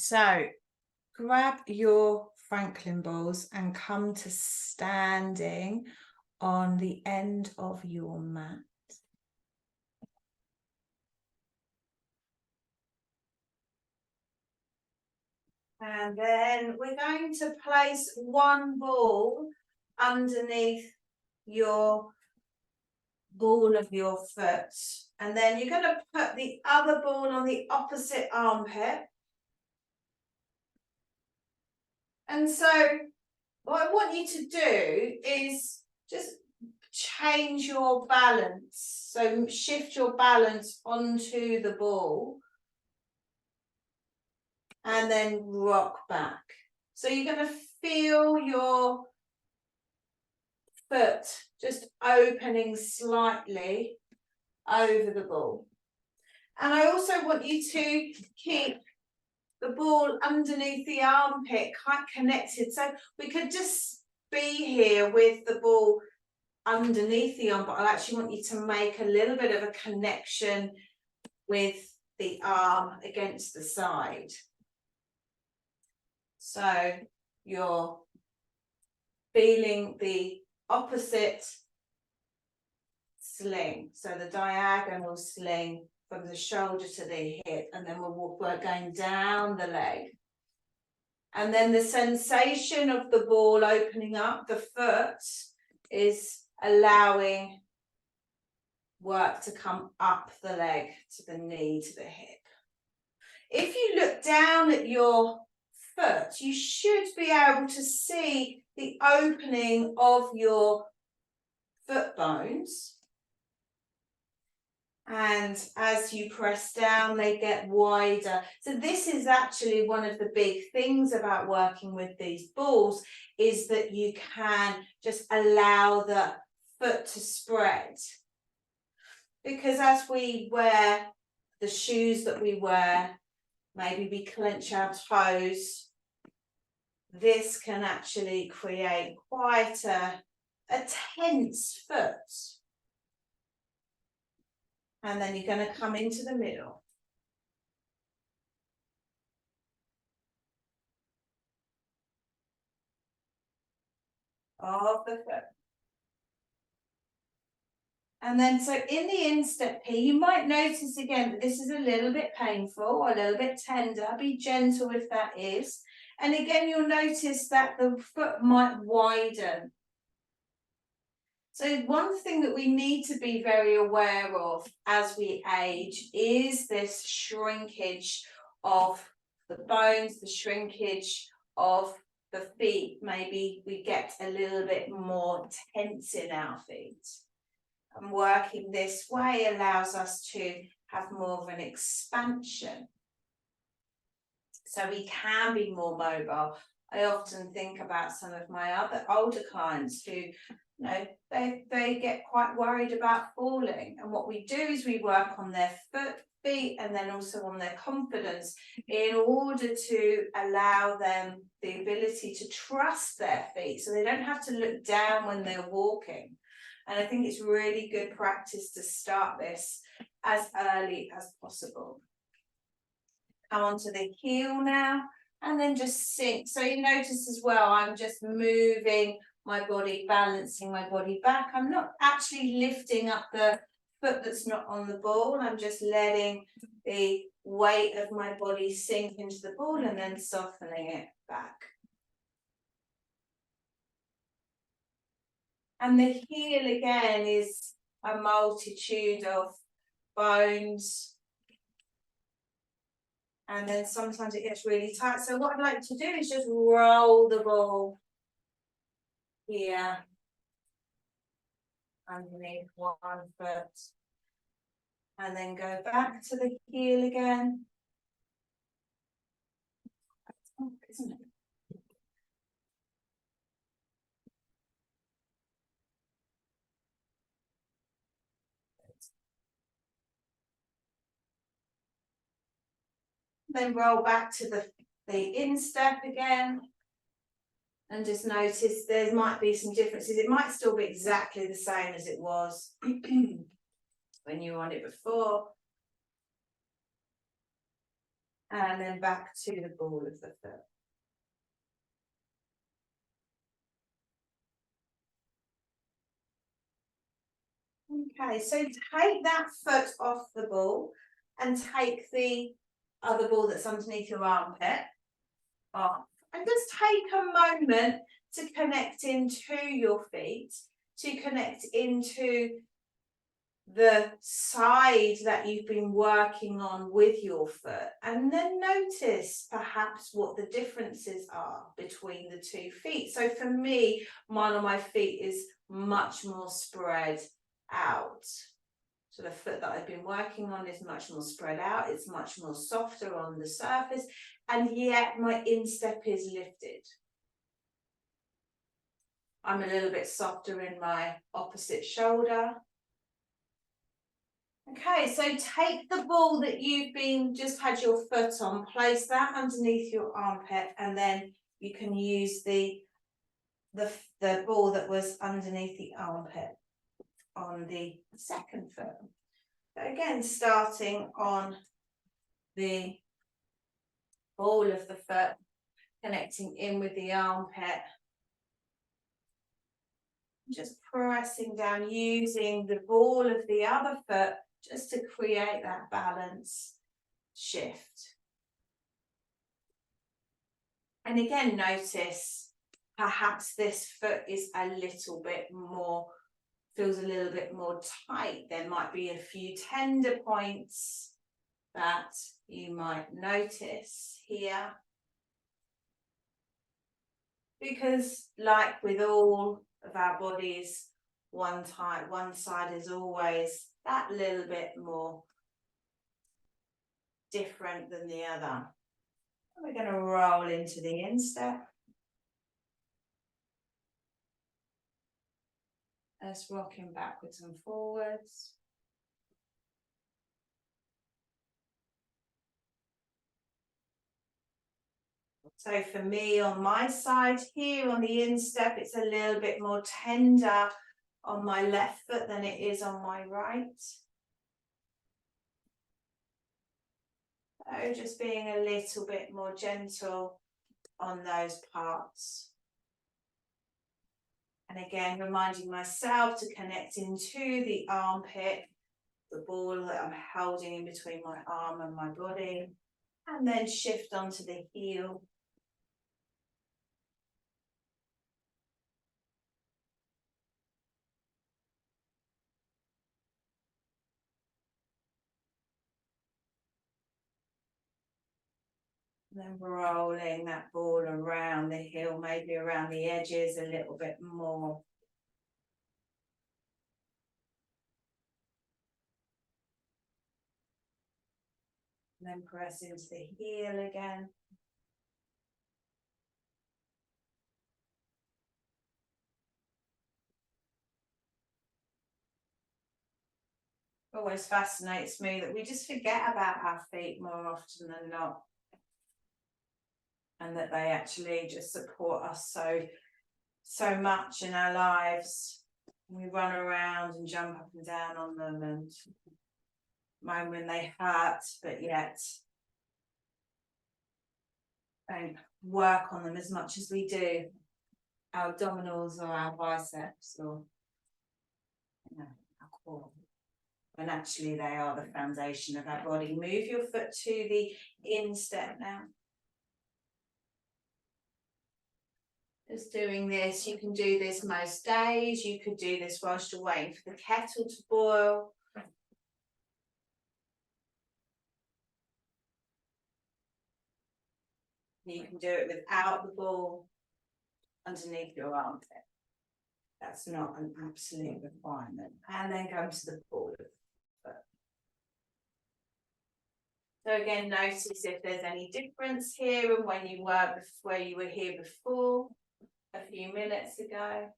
So grab your Franklin balls and come to standing on the end of your mat. And then we're going to place one ball underneath your ball of your foot. And then you're going to put the other ball on the opposite armpit. And so what I want you to do is just change your balance. So shift your balance onto the ball and then rock back. So you're going to feel your foot just opening slightly over the ball. And I also want you to keep the ball underneath the armpit quite connected. So we could just be here with the ball underneath the arm, but I actually want you to make a little bit of a connection with the arm against the side. So you're feeling the opposite sling, so the diagonal sling from the shoulder to the hip, and then we're going down the leg. And then the sensation of the ball opening up the foot is allowing work to come up the leg to the knee to the hip. If you look down at your foot, you should be able to see the opening of your foot bones. And as you press down, they get wider. So this is actually one of the big things about working with these balls, is that you can just allow the foot to spread. Because as we wear the shoes that we wear, maybe we clench our toes, this can actually create quite a tense foot. And then you're going to come into the middle. Of the foot. And then so in the instep here, you might notice again that this is a little bit painful or a little bit tender. Be gentle if that is. And again, you'll notice that the foot might widen. So one thing that we need to be very aware of as we age is this shrinkage of the bones, the shrinkage of the feet. Maybe we get a little bit more tense in our feet. And working this way allows us to have more of an expansion. So we can be more mobile. I often think about some of my other older clients who, they get quite worried about falling. And what we do is we work on their feet and then also on their confidence in order to allow them the ability to trust their feet so they don't have to look down when they're walking. And I think it's really good practice to start this as early as possible. Come onto the heel now and then just sink. So you notice as well, I'm just moving my body, balancing my body back. I'm not actually lifting up the foot that's not on the ball. I'm just letting the weight of my body sink into the ball and then softening it back. And the heel again is a multitude of bones. And then sometimes it gets really tight. So what I'd like to do is just roll the ball here underneath one foot. And then go back to the heel again. Oh, isn't it? Then roll back to the instep again. And just notice there might be some differences. It might still be exactly the same as it was when you were on it before. And then back to the ball of the foot. Okay, so take that foot off the ball and take the other ball that's underneath your armpit off. And just take a moment to connect into your feet, to connect into the side that you've been working on with your foot, and then notice perhaps what the differences are between the 2 feet. So for me, one of my feet is much more spread out. So the foot that I've been working on is much more spread out, it's much more softer on the surface, and yet my instep is lifted. I'm a little bit softer in my opposite shoulder. Okay, so take the ball that you've just had your foot on, place that underneath your armpit, and then you can use the ball that was underneath the armpit on the second foot. So again, starting on the ball of the foot, connecting in with the armpit, just pressing down, using the ball of the other foot just to create that balance shift. And again, notice perhaps this foot is a little bit more, feels a little bit more tight. There might be a few tender points that you might notice here. Because like with all of our bodies, one side is always that little bit more different than the other. We're going to roll into the instep. Let's rocking backwards and forwards. So for me, on my side here, on the instep, it's a little bit more tender on my left foot than it is on my right. So just being a little bit more gentle on those parts. And again, reminding myself to connect into the armpit, the ball that I'm holding in between my arm and my body, and then shift onto the heel. And then rolling that ball around the heel, maybe around the edges a little bit more. And then press into the heel again. Always fascinates me that we just forget about our feet more often than not. And that they actually just support us so much in our lives. We run around and jump up and down on them and moan when they hurt, but yet don't work on them as much as we do our abdominals or our biceps or our core. When actually they are the foundation of our body. Move your foot to the instep now. Just doing this, you can do this most days. You could do this whilst you're waiting for the kettle to boil. You can do it without the ball underneath your armpit. That's not an absolute requirement. And then go to the ball. So again, notice if there's any difference here and when you were where you were here before, a few minutes ago.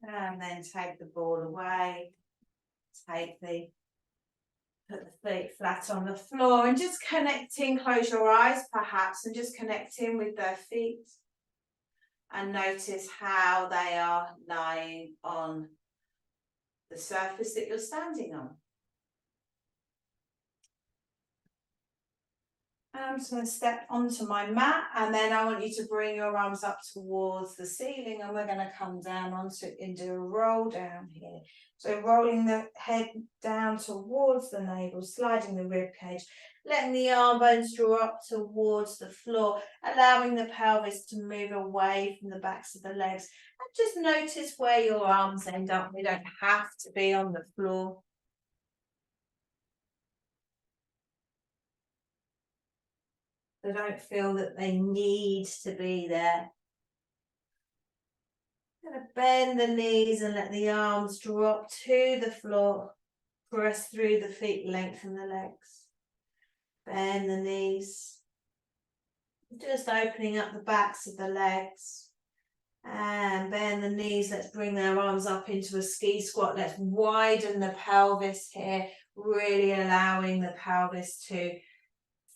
And then take the ball away, take the Put the feet flat on the floor and just connecting, close your eyes perhaps, and just connecting with their feet. And notice how they are lying on the surface that you're standing on. I'm just going to step onto my mat, and then I want you to bring your arms up towards the ceiling, and we're going to come down onto it and do a roll down here. So rolling the head down towards the navel, sliding the rib cage, letting the arm bones draw up towards the floor, allowing the pelvis to move away from the backs of the legs. And just notice where your arms end up. They don't have to be on the floor. They don't feel that they need to be there. I'm going to bend the knees and let the arms drop to the floor. Press through the feet, lengthen the legs. Bend the knees. Just opening up the backs of the legs. And bend the knees. Let's bring their arms up into a ski squat. Let's widen the pelvis here. Really allowing the pelvis to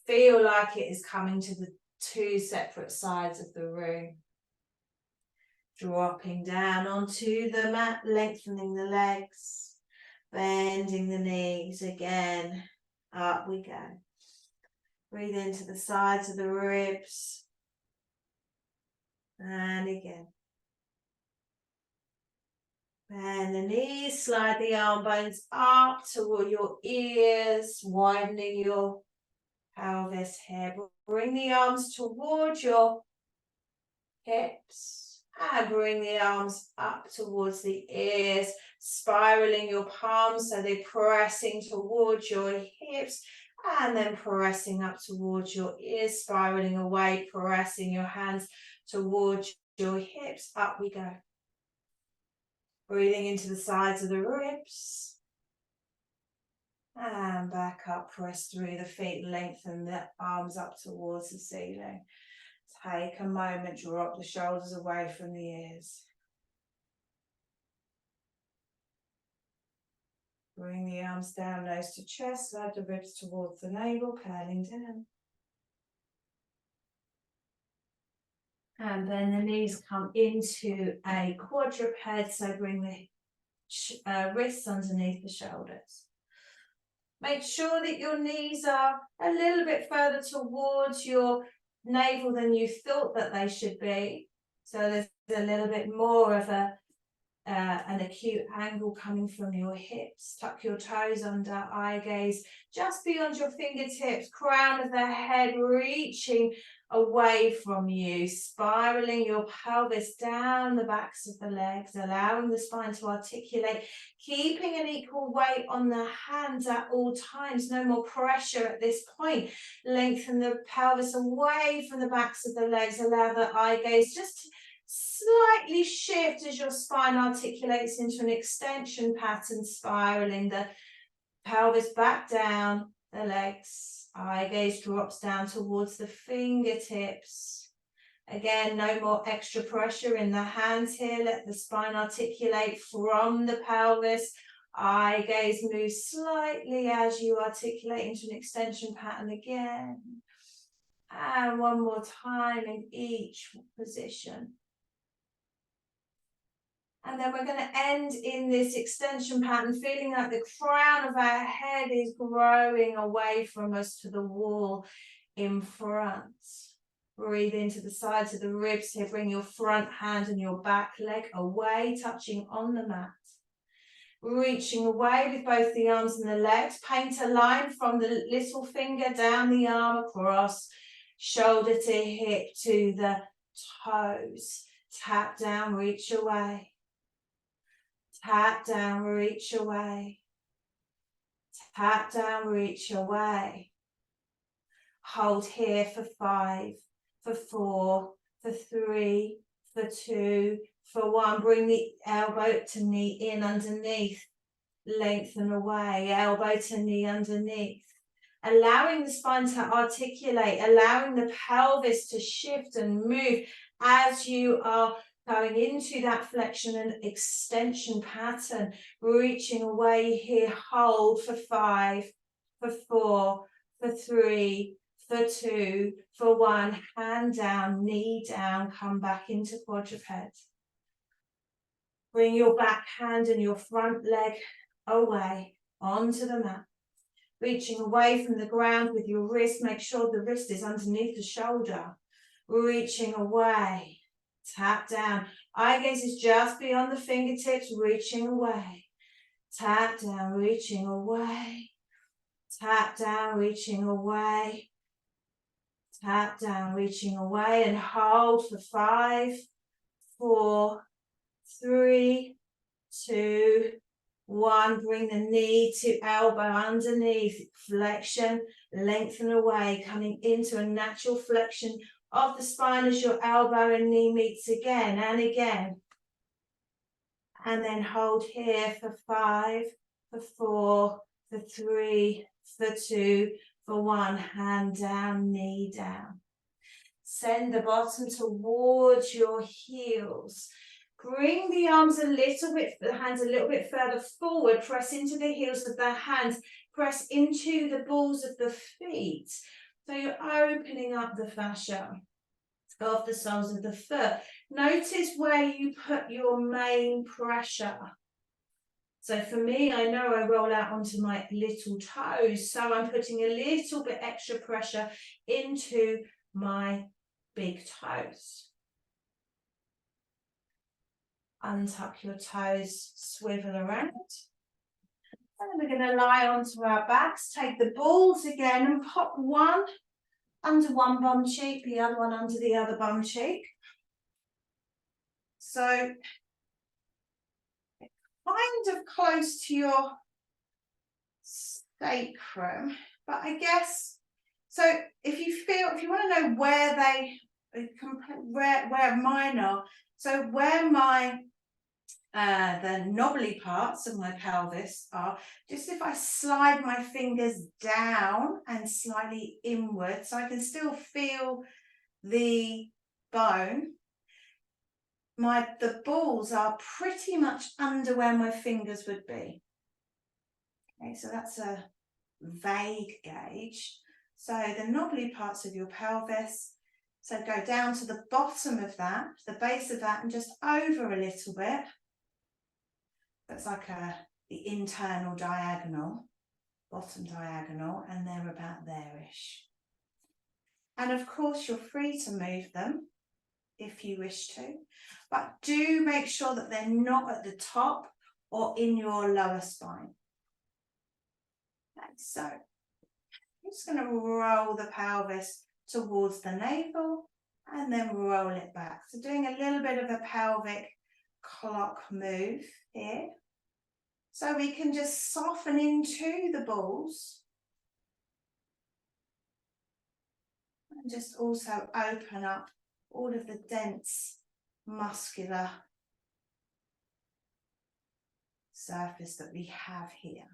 feel like it is coming to the two separate sides of the room. Dropping down onto the mat, lengthening the legs, bending the knees again. Up we go. Breathe into the sides of the ribs. And again. Bend the knees, slide the arm bones up toward your ears, widening your pelvis here. Bring the arms towards your hips. And bring the arms up towards the ears, spiraling your palms so they're pressing towards your hips, and then pressing up towards your ears, spiraling away, pressing your hands towards your hips. Up we go. Breathing into the sides of the ribs. And back up, press through the feet, lengthen the arms up towards the ceiling. Take a moment, drop the shoulders away from the ears. Bring the arms down, nose to chest, slide the ribs towards the navel, curling down. And then the knees come into a quadruped, so bring the wrists underneath the shoulders. Make sure that your knees are a little bit further towards your navel than you thought that they should be. So there's a little bit more of an acute angle coming from your hips. Tuck your toes under, eye gaze just beyond your fingertips, crown of the head reaching away from you, spiraling your pelvis down the backs of the legs, allowing the spine to articulate, keeping an equal weight on the hands at all times. No more pressure at this point. Lengthen the pelvis away from the backs of the legs, allow the eye gaze just to slightly shift as your spine articulates into an extension pattern, spiraling the pelvis back down the legs. Eye gaze drops down towards the fingertips. Again, no more extra pressure in the hands here. Let the spine articulate from the pelvis. Eye gaze moves slightly as you articulate into an extension pattern again. And one more time in each position. And then we're going to end in this extension pattern, feeling like the crown of our head is growing away from us to the wall in front. Breathe into the sides of the ribs here. Bring your front hand and your back leg away, touching on the mat. Reaching away with both the arms and the legs. Paint a line from the little finger down the arm across, shoulder to hip to the toes. Tap down, reach away. Tap down, reach away. Tap down, reach away. Hold here for 5, for 4, for 3, for 2, for 1. Bring the elbow to knee in underneath. Lengthen away, elbow to knee underneath. Allowing the spine to articulate, allowing the pelvis to shift and move as you are going into that flexion and extension pattern. Reaching away here, hold for 5, for 4, for 3, for 2, for 1. Hand down, knee down, come back into quadruped. Bring your back hand and your front leg away onto the mat. Reaching away from the ground with your wrist. Make sure the wrist is underneath the shoulder. Reaching away. Tap down. Eye gaze is just beyond the fingertips. Reaching away. Tap down, reaching away. Tap down, reaching away. Tap down, reaching away. And hold for 5, 4, 3, 2, 1. Bring the knee to elbow underneath. Flexion, lengthen away. Coming into a natural flexion of the spine as your elbow and knee meets again and again. And then hold here for 5, for 4, for 3, for 2, for 1. Hand down, knee down. Send the bottom towards your heels. Bring the arms a little bit, the hands a little bit further forward. Press into the heels of the hands. Press into the balls of the feet. So you're opening up the fascia of the soles of the foot. Notice where you put your main pressure. So for me, I know I roll out onto my little toes, so I'm putting a little bit extra pressure into my big toes. Untuck your toes, swivel around. And then we're going to lie onto our backs, take the balls again and pop one under one bum cheek, the other one under the other bum cheek. So kind of close to your sacrum, but I guess, so if you want to know where mine are, so where my the knobbly parts of my pelvis are, just if I slide my fingers down and slightly inward, so I can still feel the bone. The balls are pretty much under where my fingers would be. Okay, so that's a vague gauge. So the knobbly parts of your pelvis, so go down to the bottom of that, the base of that, and just over a little bit. That's like the internal diagonal, bottom diagonal, and they're about there-ish. And of course, you're free to move them if you wish to, but do make sure that they're not at the top or in your lower spine. Okay, so I'm just going to roll the pelvis towards the navel and then roll it back. So doing a little bit of a pelvic clock move here. So we can just soften into the balls. And just also open up all of the dense muscular surface that we have here.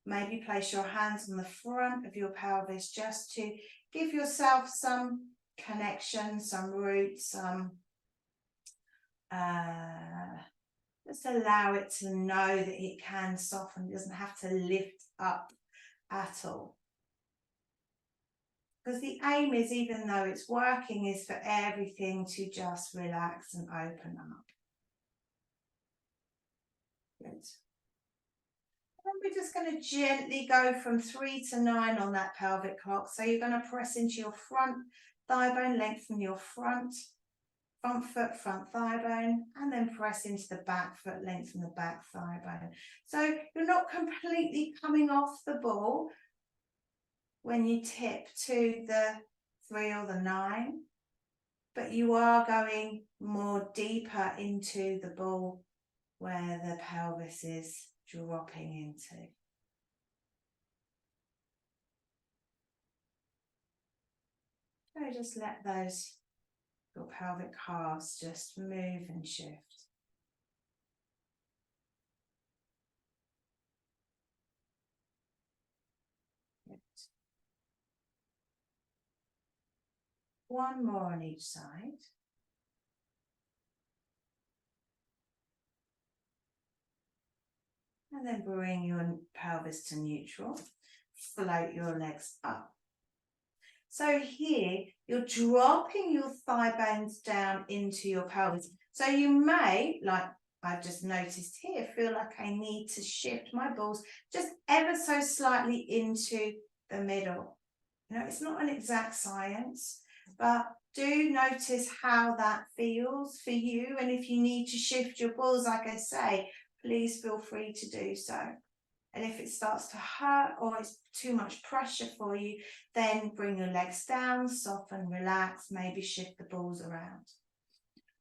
Maybe place your hands on the front of your pelvis just to give yourself some connection, some root, some just allow it to know that it can soften. It doesn't have to lift up at all. Because the aim is, even though it's working, is for everything to just relax and open up. Good. And we're just going to gently go from 3 to 9 on that pelvic clock. So you're going to press into your front thigh bone, lengthen your front foot, front thigh bone, and then press into the back foot, lengthen the back thigh bone. So you're not completely coming off the ball when you tip to the 3 or the 9, but you are going more deeper into the ball where the pelvis is dropping into. So just let your pelvic calves just move and shift. Good. One more on each side. And then bring your pelvis to neutral. float your legs up. So here, you're dropping your thigh bones down into your pelvis. So you may, like I've just noticed here, feel like I need to shift my balls just ever so slightly into the middle. You know, it's not an exact science, but do notice how that feels for you. And if you need to shift your balls, like I say, please feel free to do so. And if it starts to hurt or it's too much pressure for you, then bring your legs down, soften, relax, maybe shift the balls around.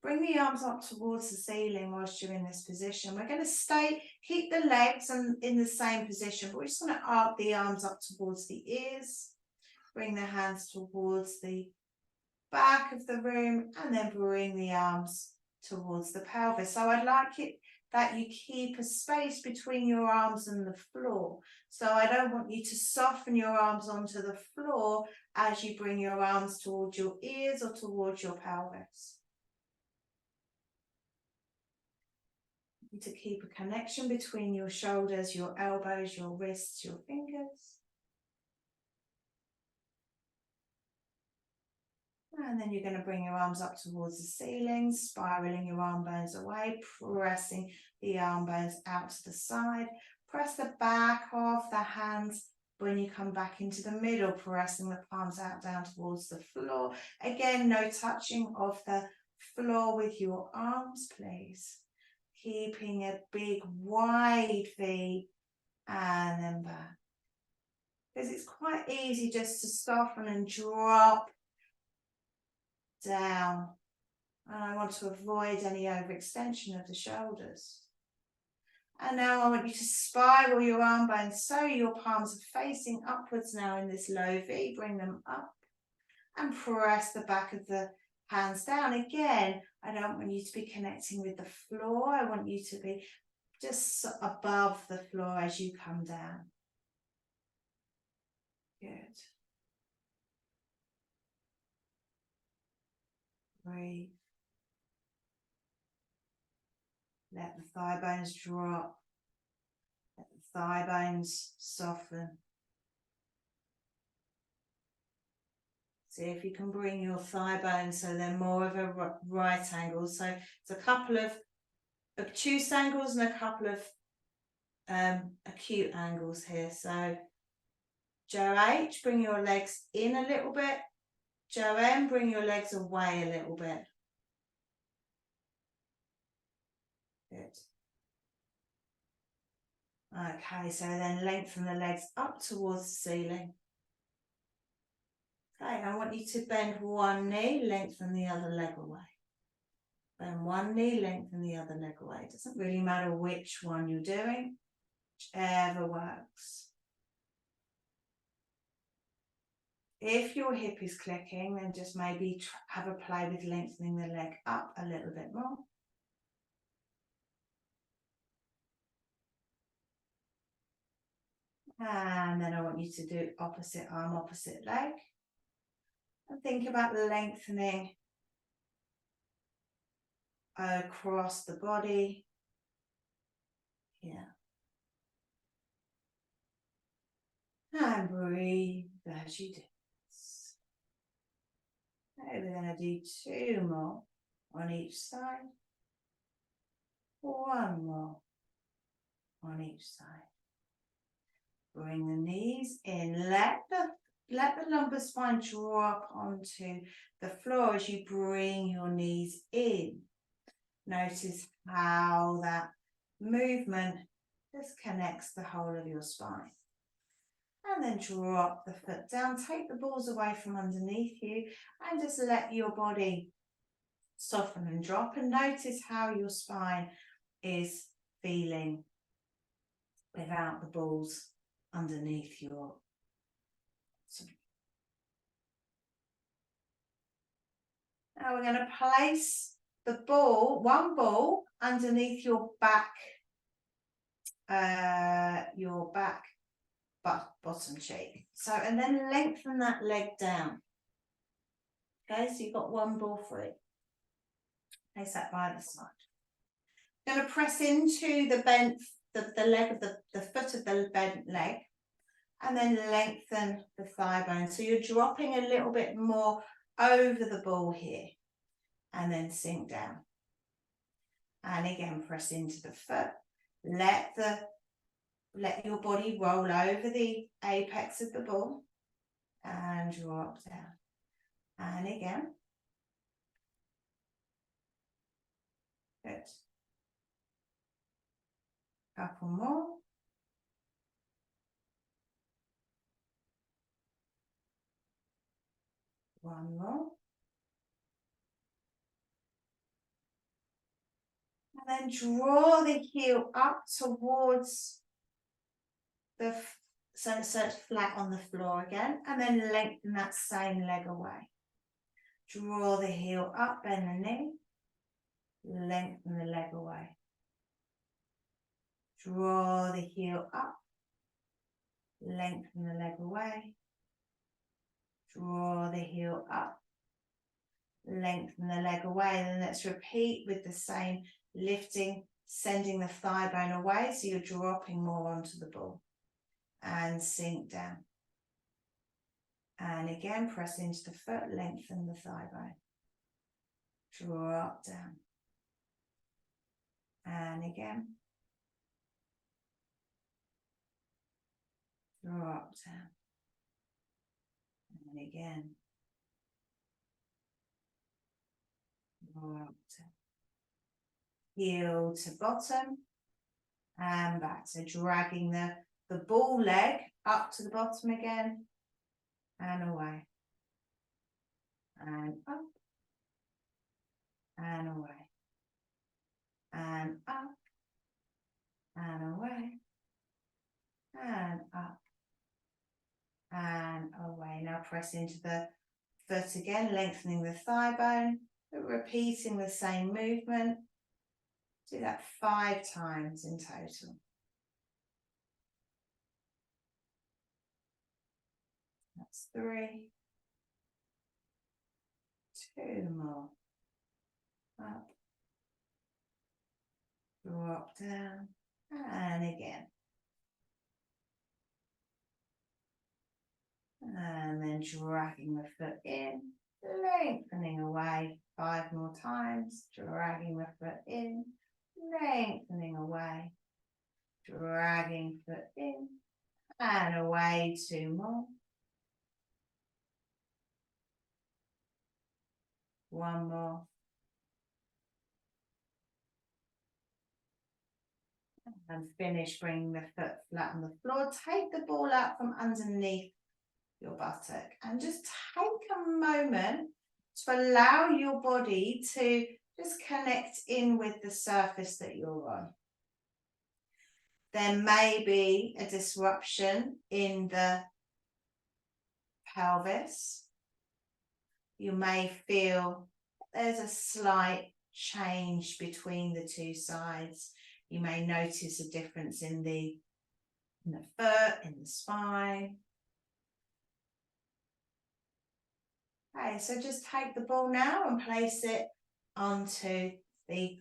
Bring the arms up towards the ceiling whilst you're in this position. We're going to keep the legs in the same position, but we're just going to arc the arms up towards the ears. Bring the hands towards the back of the room and then bring the arms towards the pelvis. So I'd like it that you keep a space between your arms and the floor. So I don't want you to soften your arms onto the floor as you bring your arms towards your ears or towards your pelvis. You need to keep a connection between your shoulders, your elbows, your wrists, your fingers. And then you're going to bring your arms up towards the ceiling, spiraling your arm bones away, pressing the arm bones out to the side. Press the back of the hands when you come back into the middle, pressing the palms out down towards the floor. Again, no touching of the floor with your arms, please. Keeping a big wide V and then back. Because it's quite easy just to soften and drop down, and I want to avoid any overextension of the shoulders. And now I want you to spiral your arm bones so your palms are facing upwards now in this low V. Bring them up and press the back of the hands down. Again, I don't want you to be connecting with the floor. I want you to be just above the floor as you come down. Good. Breathe. Let the thigh bones drop. Let the thigh bones soften. See if you can bring your thigh bones so they're more of a right angle. So it's a couple of obtuse angles and a couple of acute angles here. So Joe H, bring your legs in a little bit. Joe M, bring your legs away a little bit. Good. Okay, so then lengthen the legs up towards the ceiling. Okay, I want you to bend one knee, lengthen the other leg away. Bend one knee, lengthen the other leg away. It doesn't really matter which one you're doing, whichever works. If your hip is clicking, then just maybe have a play with lengthening the leg up a little bit more. And then I want you to do opposite arm, opposite leg. And think about lengthening across the body. Yeah. And breathe as you do this. Okay, we're going to do 2 more on each side. 1 more on each side. Bring the knees in. Let the lumbar spine drop onto the floor as you bring your knees in. Notice how that movement just connects the whole of your spine. And then drop the foot down. Take the balls away from underneath you and just let your body soften and drop. And notice how your spine is feeling without the balls underneath your. Now we're going to place the one ball underneath your back bottom cheek. So, and then lengthen that leg down. Okay, so you've got one ball for it. Place that by the side. I'm going to press into the bent, the leg of the foot of the bent leg, and then lengthen the thigh bone. So you're dropping a little bit more over the ball here, and then sink down. And again, press into the foot. Let your body roll over the apex of the ball and drop down. And again. Good. Couple more. One more. And then draw the heel up towards the, so it's flat on the floor again, and then lengthen that same leg away. Draw the heel up, bend the knee, lengthen the leg away. Draw the heel up, lengthen the leg away. Draw the heel up, lengthen the leg away. Then let's repeat with the same lifting, sending the thigh bone away, so you're dropping more onto the ball. And sink down. And again, press into the foot, lengthen the thigh bone. Drop down. And again. Drop down. And again. Drop down. Heel to bottom. And back. So dragging the ball leg up to the bottom again. And away. And up. And away. And up. And away. And up. And away. Now press into the foot again, lengthening the thigh bone, but repeating the same movement. Do that 5 times in total. That's 3. 2 more. Up. Drop down. And again. And then dragging the foot in, lengthening away 5 more times, dragging the foot in, lengthening away, dragging foot in, and away 2 more. 1 more. And finish bringing the foot flat on the floor. Take the ball out from underneath your buttock and just take a moment to allow your body to just connect in with the surface that you're on. There may be a disruption in the pelvis. You may feel there's a slight change between the 2 sides. You may notice a difference in the foot, in the spine. Okay, so just take the ball now and place it onto the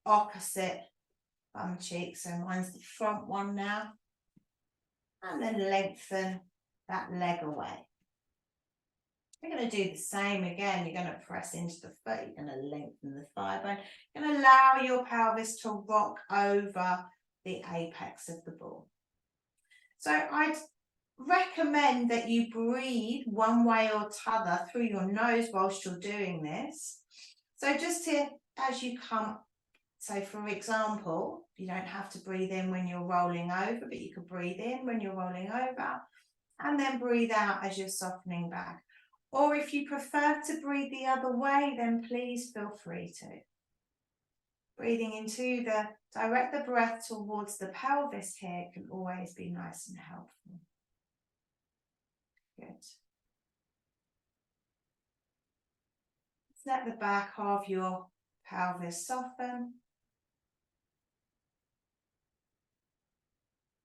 opposite bum cheek. So mine's the front one now. And then lengthen that leg away. You're going to do the same again. You're going to press into the foot. You're going to lengthen the thigh bone. You're going to allow your pelvis to rock over the apex of the ball. So I'd recommend that you breathe one way or t'other through your nose whilst you're doing this. So just to, as you come, so for example, you don't have to breathe in when you're rolling over, but you could breathe in when you're rolling over and then breathe out as you're softening back. Or if you prefer to breathe the other way, then please feel free to. Breathing into direct the breath towards the pelvis here can always be nice and helpful. Good. Let the back of your pelvis soften.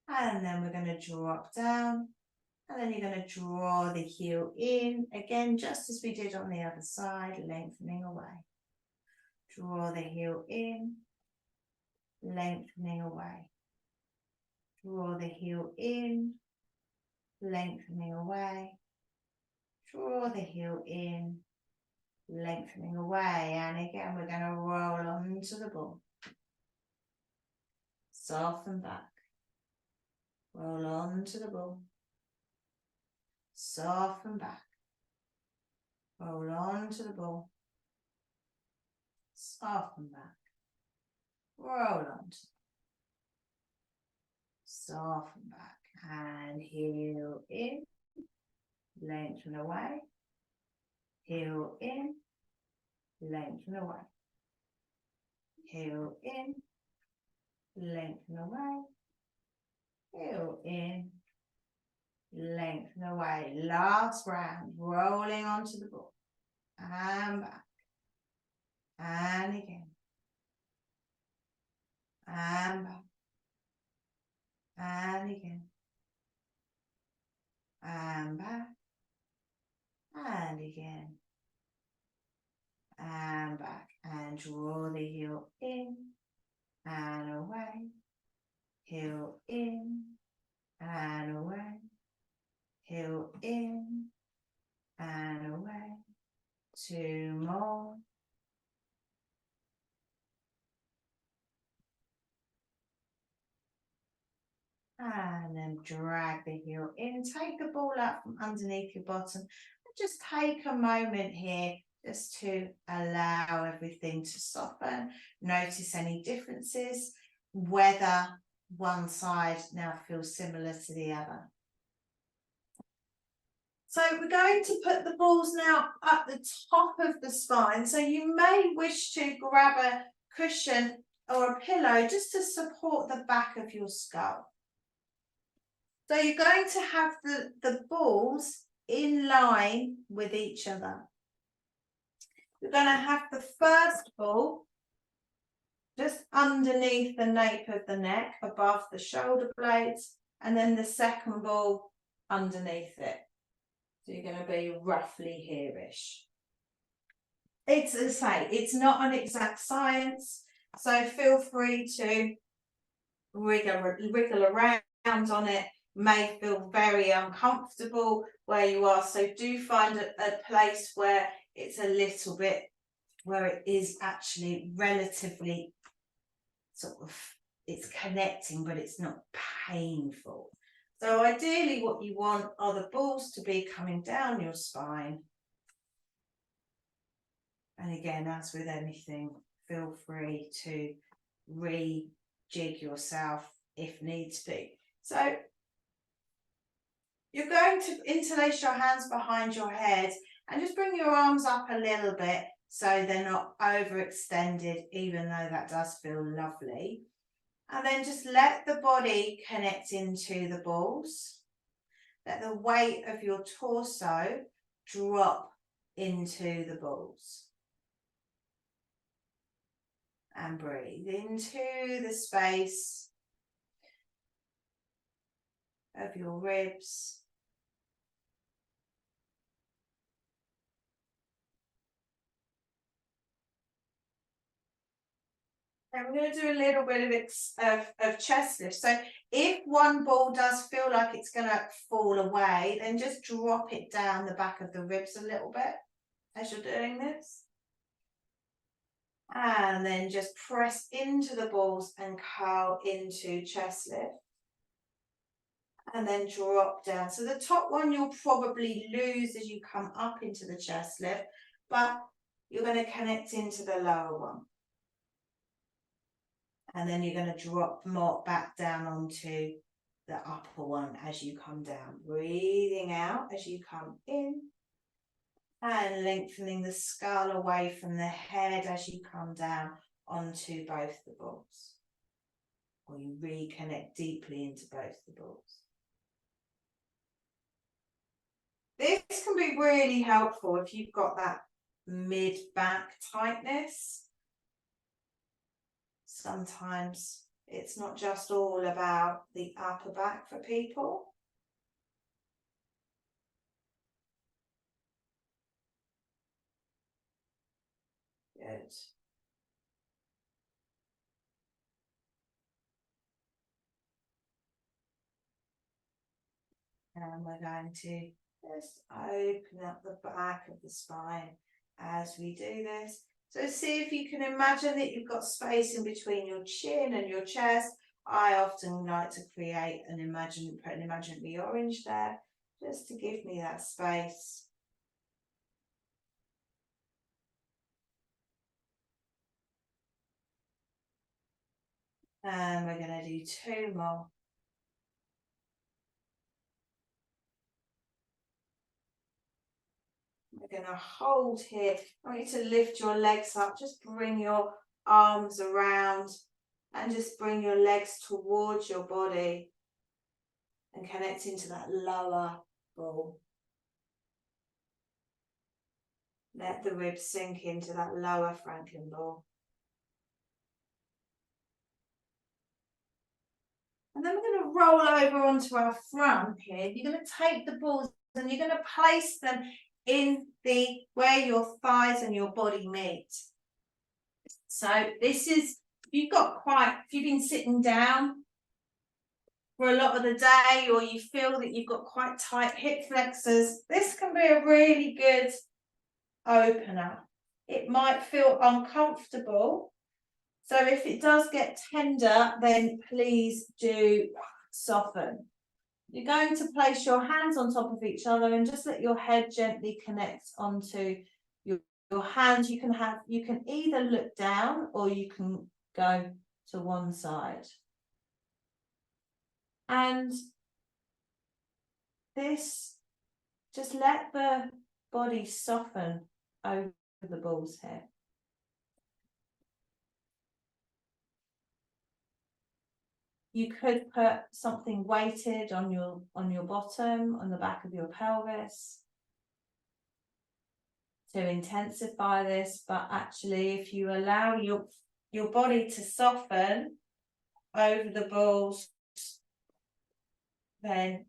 And then we're going to drop down. And then you're going to draw the heel in, again, just as we did on the other side, lengthening away. Draw the heel in, lengthening away. Draw the heel in, lengthening away. Draw the heel in, lengthening away. And again, we're going to roll onto the ball. Soften back. Roll onto the ball. Soften back. Roll onto the ball. Soften back. Roll onto. Soften back. And heel in. Lengthen away. Heel in. Lengthen away. Heel in. Lengthen away. Heel in. Lengthen away. Last round. Rolling onto the ball. And back. And again. And back. And again. And back. And again. And back. And draw the heel in. And away. Heel in. And away. Heel in. And away. 2 more. And then drag the heel in. Take the ball out from underneath your bottom. And just take a moment here just to allow everything to soften. Notice any differences, whether one side now feels similar to the other. So we're going to put the balls now at the top of the spine. So you may wish to grab a cushion or a pillow just to support the back of your skull. So you're going to have the balls in line with each other. You're going to have the first ball just underneath the nape of the neck, above the shoulder blades, and then the second ball underneath it. So you're going to be roughly here-ish. It's, as I say, it's not an exact science, so feel free to wriggle around on it. May feel very uncomfortable where you are, so do find a place where it's a little bit, where it is actually relatively sort of, it's connecting, but it's not painful. So ideally what you want are the balls to be coming down your spine. And again, as with anything, feel free to rejig yourself if needs be. So you're going to interlace your hands behind your head and just bring your arms up a little bit so they're not overextended, even though that does feel lovely. And then just let the body connect into the balls. Let the weight of your torso drop into the balls. And breathe into the space of your ribs. I'm going to do a little bit of chest lift. So if one ball does feel like it's going to fall away, then just drop it down the back of the ribs a little bit as you're doing this. And then just press into the balls and curl into chest lift. And then drop down. So the top one you'll probably lose as you come up into the chest lift, but you're going to connect into the lower one. And then you're going to drop more back down onto the upper one as you come down. Breathing out as you come in. And lengthening the skull away from the head as you come down onto both the balls. Or you reconnect deeply into both the balls. This can be really helpful if you've got that mid-back tightness. Sometimes it's not just all about the upper back for people. Good. And we're going to just open up the back of the spine as we do this. So see if you can imagine that you've got space in between your chin and your chest. I often like to create put an imaginary orange there, just to give me that space. And we're going to do 2 more. We're going to hold here. I want you to lift your legs up. Just bring your arms around and just bring your legs towards your body and connect into that lower ball. Let the ribs sink into that lower Franklin ball. And then we're going to roll over onto our front here. You're going to take the balls and you're going to place them in where your thighs and your body meet. So this is, if you've been sitting down for a lot of the day, or you feel that you've got quite tight hip flexors, this can be a really good opener. It might feel uncomfortable. So if it does get tender, then please do soften. You're going to place your hands on top of each other and just let your head gently connect onto your hands. You can either look down or you can go to one side. And this, just let the body soften over the balls here. You could put something weighted on your bottom, on the back of your pelvis to intensify this, but actually if you allow your body to soften over the balls, then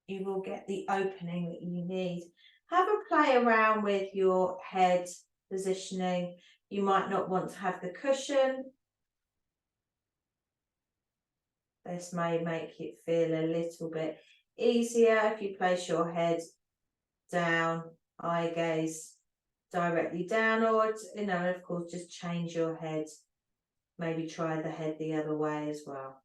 you will get the opening that you need. Have a play around with your head positioning. You might not want to have the cushion. This may make it feel a little bit easier if you place your head down, eye gaze directly down, or, of course, just change your head. Maybe try the head the other way as well.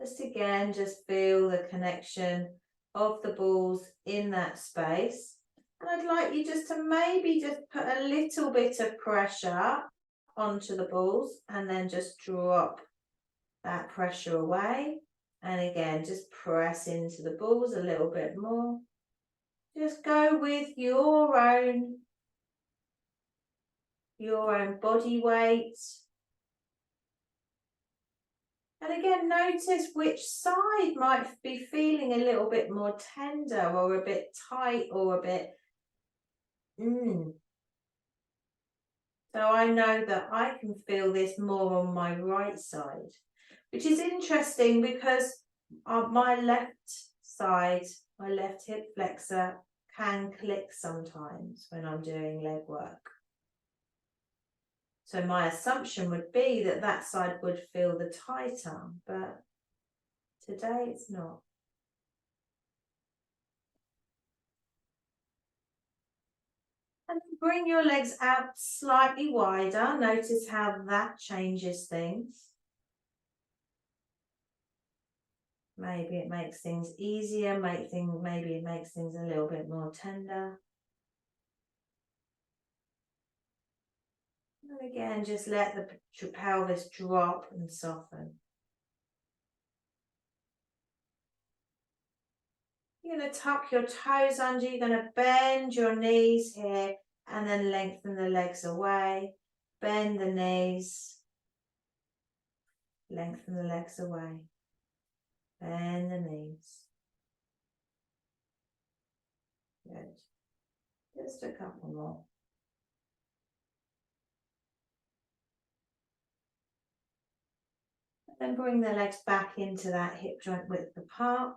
Just again, just feel the connection of the balls in that space. And I'd like you just to maybe just put a little bit of pressure onto the balls and then just drop that pressure away. And again, just press into the balls a little bit more. Just go with your own body weight. And again, notice which side might be feeling a little bit more tender or a bit tight or a bit So I know that I can feel this more on my right side, which is interesting because my left side, my left hip flexor can click sometimes when I'm doing leg work. So my assumption would be that that side would feel the tighter, but today it's not. And bring your legs out slightly wider. Notice how that changes things. Maybe it makes things easier, maybe it makes things a little bit more tender. And again, just let the pelvis drop and soften. You're going to tuck your toes under, you're going to bend your knees here and then lengthen the legs away. Bend the knees, lengthen the legs away. Bend the knees. Good. Just a couple more. Then bring the legs back into that hip joint width apart.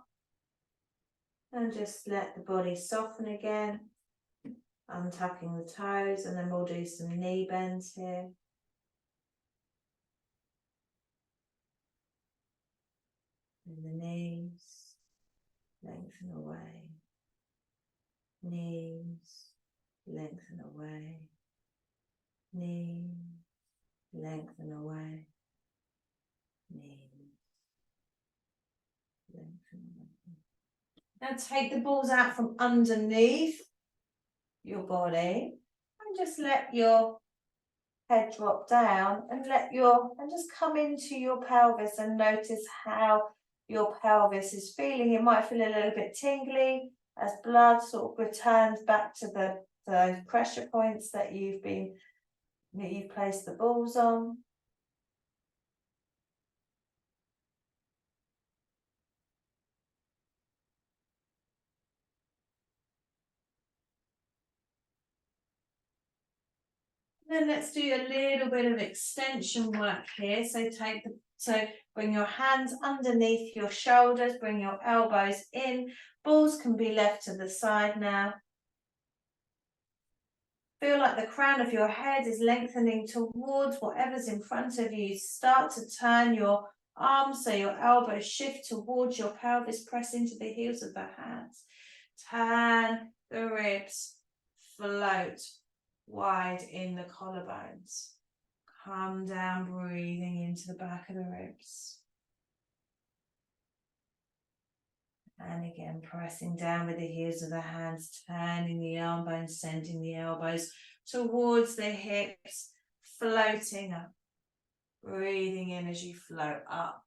And just let the body soften again. Untucking the toes, and then we'll do some knee bends here. And the knees, lengthen away. Knees, lengthen away. Knees, lengthen away. Knees, lengthen away. Now take the balls out from underneath your body and just let your head drop down and just come into your pelvis and notice how your pelvis is feeling. It might feel a little bit tingly as blood sort of returns back to those pressure points that you've placed the balls on. Then let's do a little bit of extension work here. So bring your hands underneath your shoulders, bring your elbows in. Balls can be left to the side now. Feel like the crown of your head is lengthening towards whatever's in front of you. Start to turn your arms so your elbows shift towards your pelvis. Press into the heels of the hands. Turn the ribs. Float wide in the collarbones. Come down, breathing into the back of the ribs. And again, pressing down with the heels of the hands, turning the arm bones, sending the elbows towards the hips, floating up. Breathing in as you float up.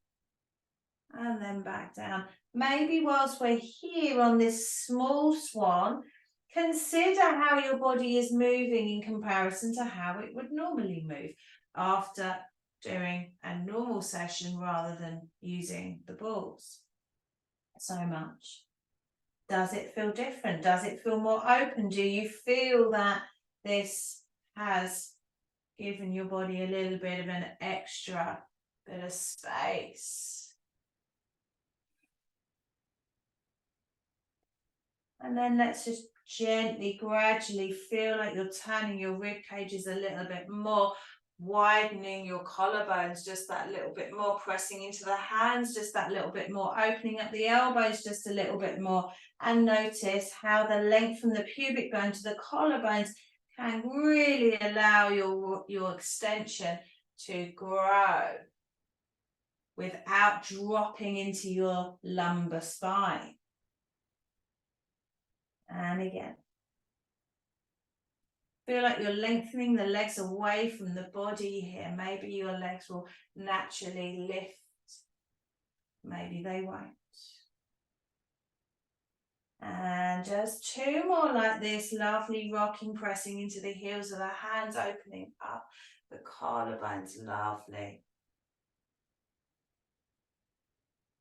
And then back down. Maybe whilst we're here on this small swan, consider how your body is moving in comparison to how it would normally move after doing a normal session rather than using the balls so much. Does it feel different? Does it feel more open? Do you feel that this has given your body a little bit of an extra bit of space? And then let's just gently, gradually feel like you're turning your rib cages a little bit more, widening your collarbones just that little bit more, pressing into the hands just that little bit more, opening up the elbows just a little bit more, and notice how the length from the pubic bone to the collarbones can really allow your extension to grow without dropping into your lumbar spine. And again. Feel like you're lengthening the legs away from the body here. Maybe your legs will naturally lift. Maybe they won't. And just two more like this. Lovely rocking, pressing into the heels of the hands, opening up the collarbones. Lovely.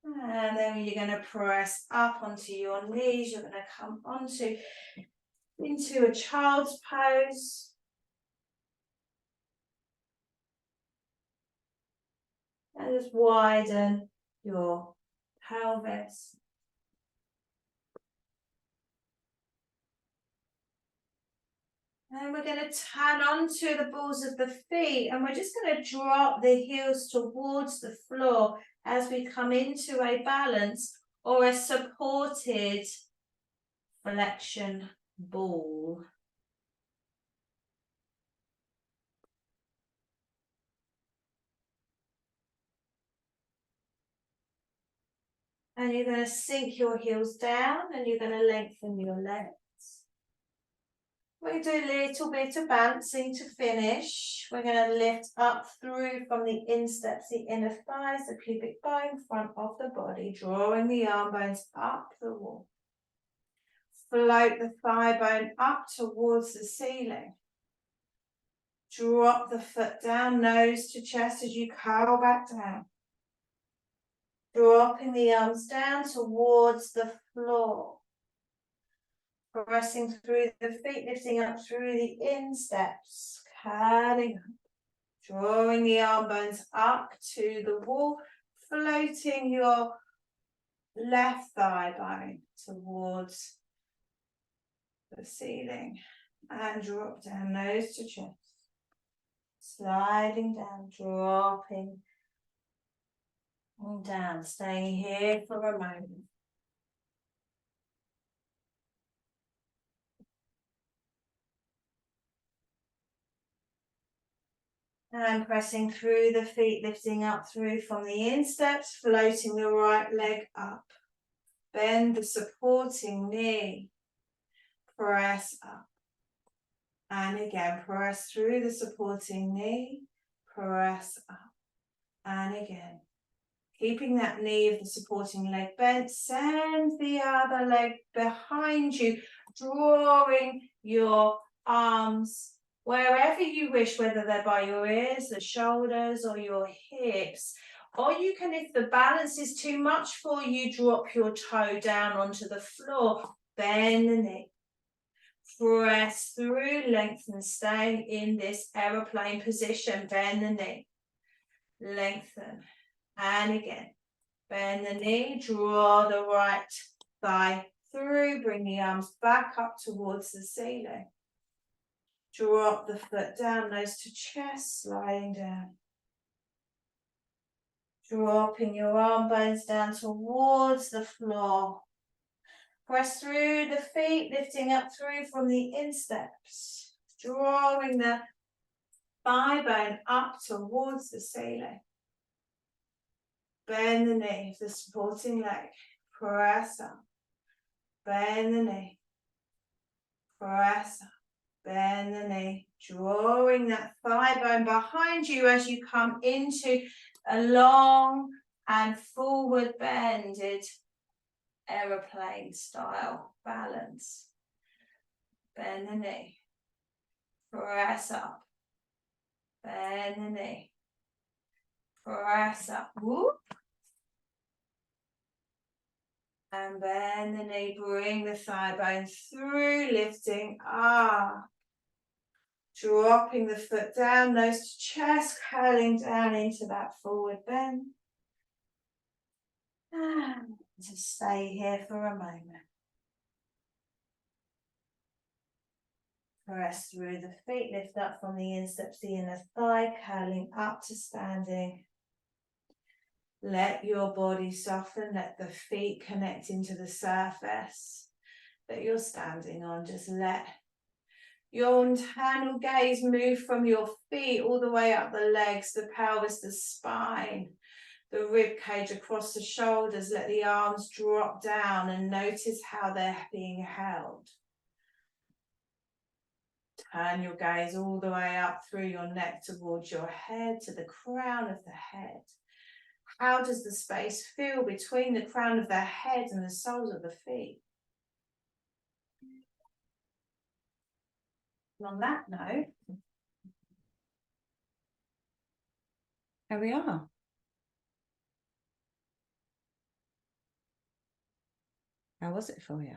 And then you're going to press up onto your knees. You're going to come into a child's pose. And just widen your pelvis. And we're going to turn onto the balls of the feet, and we're just going to drop the heels towards the floor as we come into a balance or a supported flexion ball. And you're going to sink your heels down and you're going to lengthen your legs. We're going to do a little bit of bouncing to finish. We're going to lift up through from the insteps, the inner thighs, the pubic bone, front of the body, drawing the arm bones up the wall. Float the thigh bone up towards the ceiling. Drop the foot down, nose to chest as you curl back down. Dropping the arms down towards the floor. Pressing through the feet, lifting up through the insteps, curling up, drawing the arm bones up to the wall, floating your left thigh bone towards the ceiling, and drop down, nose to chest, sliding down, dropping And down, staying here for a moment. And pressing through the feet, lifting up through from the insteps, floating the right leg up. Bend the supporting knee. Press up. And again, press through the supporting knee. Press up. And again. Keeping that knee of the supporting leg bent, send the other leg behind you, drawing your arms wherever you wish, whether they're by your ears, the shoulders, or your hips. Or you can, if the balance is too much for you, drop your toe down onto the floor, bend the knee. Press through, lengthen, staying in this aeroplane position, bend the knee. Lengthen. And again, bend the knee, draw the right thigh through, bring the arms back up towards the ceiling. Drop the foot down, nose to chest, sliding down. Dropping your arm bones down towards the floor. Press through the feet, lifting up through from the insteps. Drawing the thigh bone up towards the ceiling. Bend the knee, the supporting leg. Press up. Bend the knee. Press up. Bend the knee. Drawing that thigh bone behind you as you come into a long and forward bended aeroplane style balance. Bend the knee. Press up. Bend the knee. Press up. Whoop. And bend the knee, bring the thigh bone through, lifting up. Dropping the foot down, nose to chest, curling down into that forward bend. And just stay here for a moment. Press through the feet, lift up from the insteps, the inner thigh, curling up to standing. Let your body soften, let the feet connect into the surface that you're standing on. Just let your internal gaze move from your feet all the way up the legs, the pelvis, the spine, the rib cage across the shoulders. Let the arms drop down and notice how they're being held. Turn your gaze all the way up through your neck towards your head, to the crown of the head. How does the space feel between the crown of the head and the soles of the feet? And on that note, here we are. How was it for you?